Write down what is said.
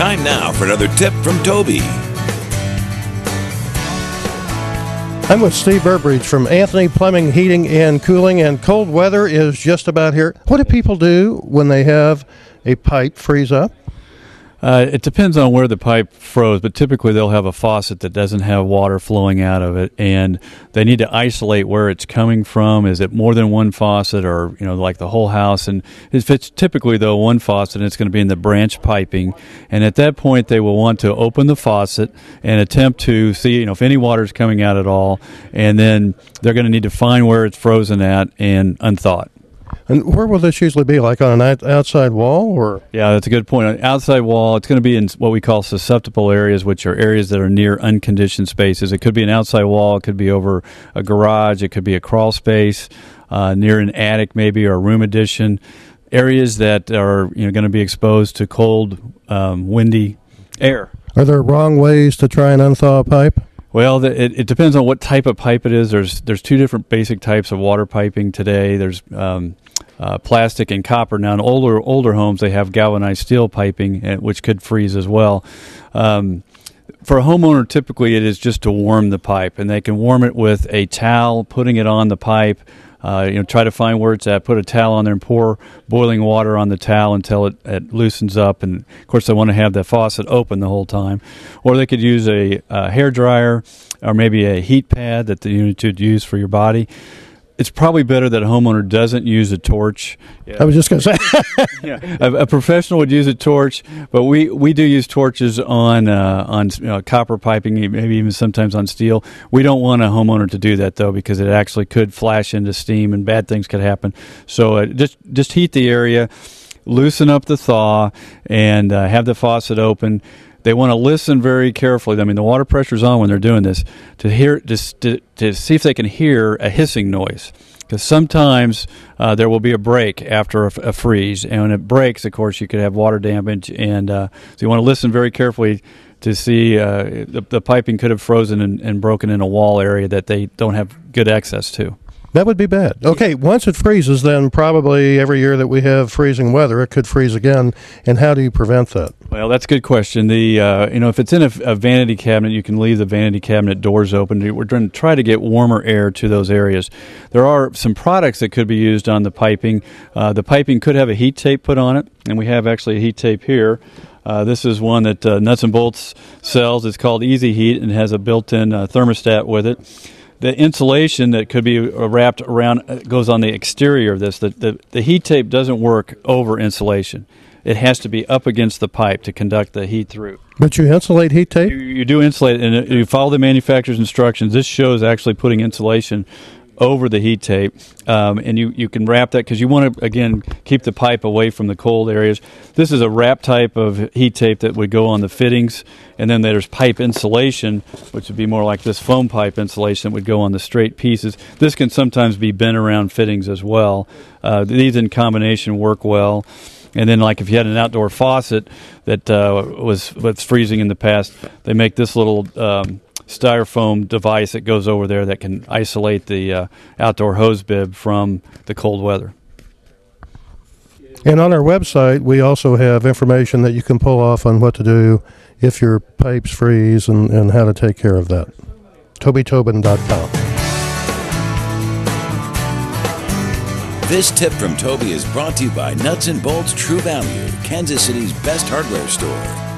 Time now for another tip from Toby. I'm with Steve Burbridge from Anthony Plumbing, Heating, and Cooling, and cold weather is just about here. What do people do when they have a pipe freeze up? It depends on where the pipe froze, but typically they'll have a faucet that doesn't have water flowing out of it, and they need to isolate where it's coming from. Is it more than one faucet, or like the whole house? And if it's typically though one faucet, it's going to be in the branch piping, and at that point they will want to open the faucet and attempt to see if any water is coming out at all, and then they're going to need to find where it's frozen at and unthaw it. And where will this usually be, like on an outside wall? Or Yeah, that's a good point. On an outside wall, it's going to be in what we call susceptible areas, which are areas that are near unconditioned spaces. It could be an outside wall, it could be over a garage, it could be a crawl space, near an attic maybe, or a room addition. Areas that are going to be exposed to cold, windy air. Are there wrong ways to try and unthaw a pipe? Well, it depends on what type of pipe it is. There's two different basic types of water piping today. There's plastic and copper. Now, in older homes, they have galvanized steel piping, which could freeze as well. For a homeowner, typically it is just to warm the pipe, and they can warm it with a towel, putting it on the pipe. Try to find where it's at, put a towel on there and pour boiling water on the towel until it loosens up. And, of course, they want to have the faucet open the whole time. Or they could use a hair dryer or maybe a heat pad that you would use for your body. It's probably better that a homeowner doesn't use a torch. Yeah. I was just going to say. Yeah. A professional would use a torch, but we do use torches on copper piping, maybe even sometimes on steel. We don't want a homeowner to do that, though, because it actually could flash into steam and bad things could happen. So just heat the area, loosen up the thaw, and have the faucet open. They want to listen very carefully. I mean, the water pressure's on when they're doing this to see if they can hear a hissing noise. Because sometimes there will be a break after a freeze, and when it breaks, of course, you could have water damage. And so you want to listen very carefully to see the piping could have frozen and broken in a wall area that they don't have good access to. That would be bad. Okay, once it freezes, then probably every year that we have freezing weather, it could freeze again. And how do you prevent that? Well, that's a good question. If it's in a vanity cabinet, you can leave the vanity cabinet doors open. We're going to try to get warmer air to those areas. There are some products that could be used on the piping. The piping could have a heat tape put on it, and we have actually a heat tape here. This is one that Nuts and Bolts sells. It's called Easy Heat and has a built-in thermostat with it. The insulation that could be wrapped around goes on the exterior of this. The heat tape doesn't work over insulation. It has to be up against the pipe to conduct the heat through. But you insulate heat tape? You do insulate, and you follow the manufacturer's instructions. This shows actually putting insulation over the heat tape, and you can wrap that because you want to, again, keep the pipe away from the cold areas. This is a wrap type of heat tape that would go on the fittings, and then there's pipe insulation, which would be more like this foam pipe insulation that would go on the straight pieces. This can sometimes be bent around fittings as well. These in combination work well. And then, like if you had an outdoor faucet that was freezing in the past, they make this little styrofoam device that goes over there that can isolate the outdoor hose bib from the cold weather. And on our website, we also have information that you can pull off on what to do if your pipes freeze and how to take care of that. TobyTobin.com. This tip from Toby is brought to you by Nuts and Bolts True Value, Kansas City's best hardware store.